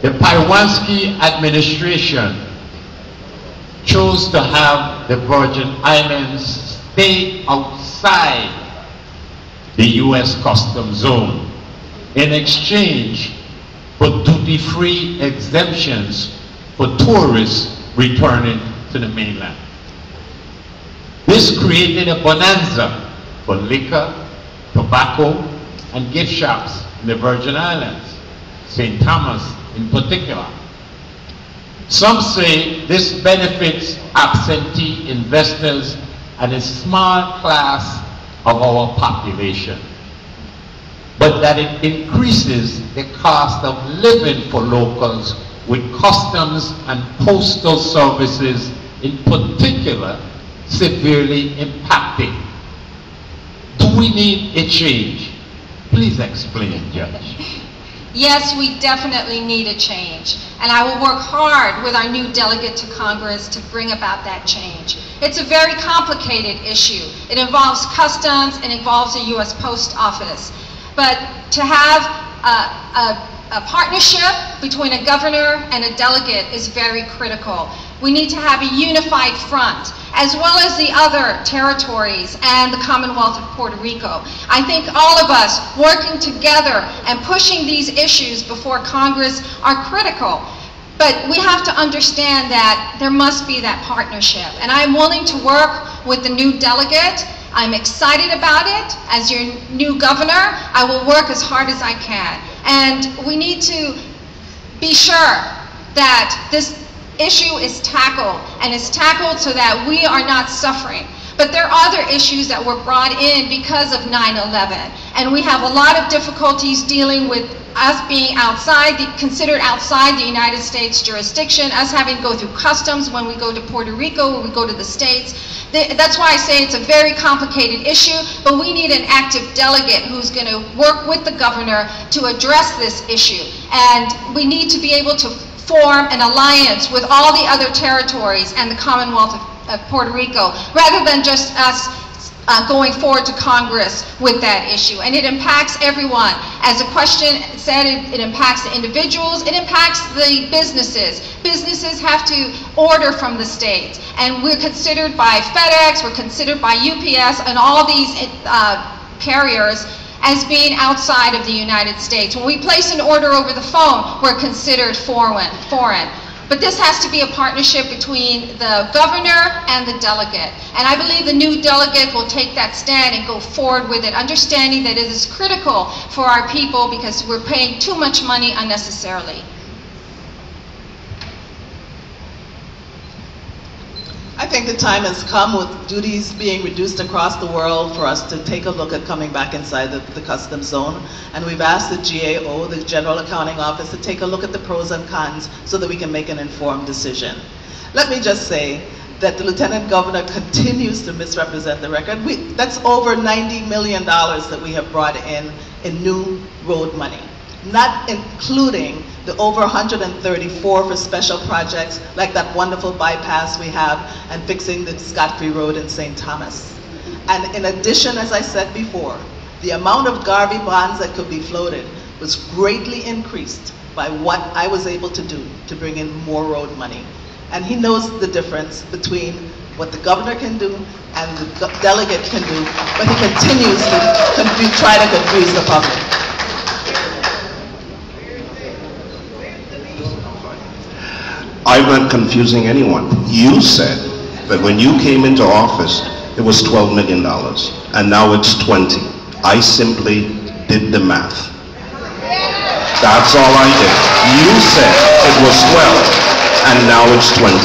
The Pywanski administration chose to have the Virgin Islands stay outside the U.S. Customs Zone in exchange for duty-free exemptions for tourists returning to the mainland. This created a bonanza for liquor, tobacco, and gift shops in the Virgin Islands, St. Thomas in particular. Some say this benefits absentee investors and a small class of our population, but that it increases the cost of living for locals, with customs and postal services in particular severely impacted. Do we need a change? Please explain, Judge. Yes, we definitely need a change, and I will work hard with our new delegate to Congress to bring about that change. It's a very complicated issue. It involves customs, it involves the U.S. Post Office. But to have a partnership between a governor and a delegate is very critical. We need to have a unified front, as well as the other territories and the Commonwealth of Puerto Rico. I think all of us working together and pushing these issues before Congress are critical. But we have to understand that there must be that partnership. And I'm willing to work with the new delegate. I'm excited about it. As your new governor, I will work as hard as I can. And we need to be sure that this issue is tackled, and it's tackled so that we are not suffering. But there are other issues that were brought in because of 9/11, and we have a lot of difficulties dealing with us being considered outside the United States jurisdiction, us having to go through customs when we go to Puerto Rico, when we go to the States. That's why I say it's a very complicated issue, but we need an active delegate who's going to work with the governor to address this issue. And we need to be able to form an alliance with all the other territories and the Commonwealth of Puerto Rico, rather than just us going forward to Congress with that issue. And it impacts everyone. As the question said, it impacts the individuals, it impacts the businesses. Businesses have to order from the states, and we're considered by FedEx, we're considered by UPS, and all these carriers as being outside of the United States. When we place an order over the phone, we're considered foreign. But this has to be a partnership between the governor and the delegate. And I believe the new delegate will take that stand and go forward with it, understanding that it is critical for our people because we're paying too much money unnecessarily. I think the time has come, with duties being reduced across the world, for us to take a look at coming back inside the customs zone. And we've asked the GAO, the General Accounting Office, to take a look at the pros and cons so that we can make an informed decision. Let me just say that the Lieutenant Governor continues to misrepresent the record. That's over $90 million that we have brought in new road money, not including the over 134 for special projects like that wonderful bypass we have and fixing the Scott-Free Road in St. Thomas. And in addition, as I said before, the amount of Garvey bonds that could be floated was greatly increased by what I was able to do to bring in more road money. And he knows the difference between what the governor can do and the delegate can do, but he continues to try to confuse the public. I'm not confusing anyone. You said that when you came into office, it was $12 million, and now it's 20. I simply did the math. That's all I did. You said it was 12, and now it's 20.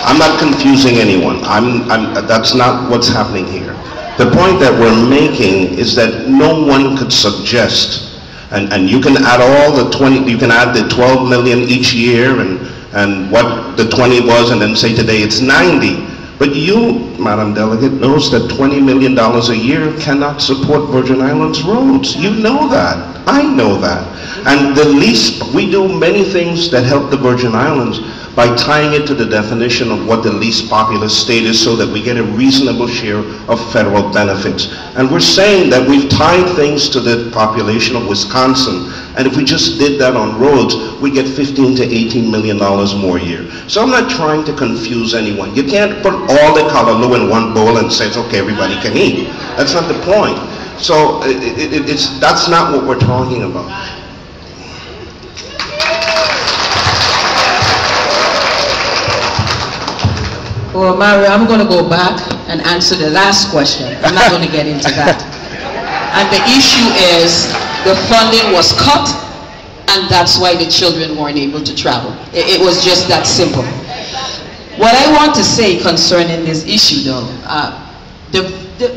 I'm not confusing anyone. That's not what's happening here. The point that we're making is that no one could suggest, and you can add all the 20, you can add the 12 million each year, and what the 20 was, and then say today it's 90. But you, Madam Delegate, knows that $20 million a year cannot support Virgin Islands roads. You know that. I know that. And the least, we do many things that help the Virgin Islands by tying it to the definition of what the least populous state is so that we get a reasonable share of federal benefits. And we're saying that we've tied things to the population of Wisconsin And if we just did that on roads, we get $15 to $18 million more a year. So I'm not trying to confuse anyone. You can't put all the callaloo in one bowl and say, okay, everybody can eat. That's not the point. So that's not what we're talking about. Well, Mario, I'm going to go back and answer the last question. I'm not going to get into that. And the issue is the funding was cut, and that's why the children weren't able to travel. It was just that simple. What I want to say concerning this issue, though,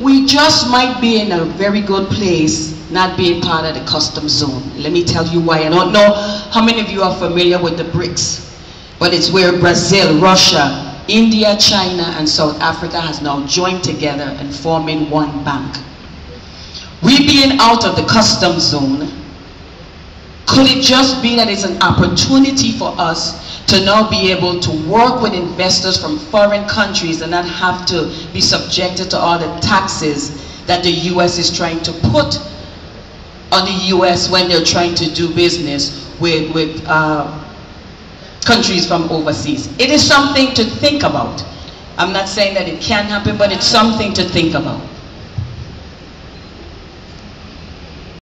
we just might be in a very good place not being part of the customs zone. Let me tell you why. I don't know how many of you are familiar with the BRICS, but it's where Brazil, Russia, India, China, and South Africa has now joined together and forming one bank. We being out of the customs zone, could it just be that it's an opportunity for us to now be able to work with investors from foreign countries and not have to be subjected to all the taxes that the U.S. is trying to put on the U.S. when they're trying to do business with countries from overseas? It is something to think about. I'm not saying that it can happen, but it's something to think about.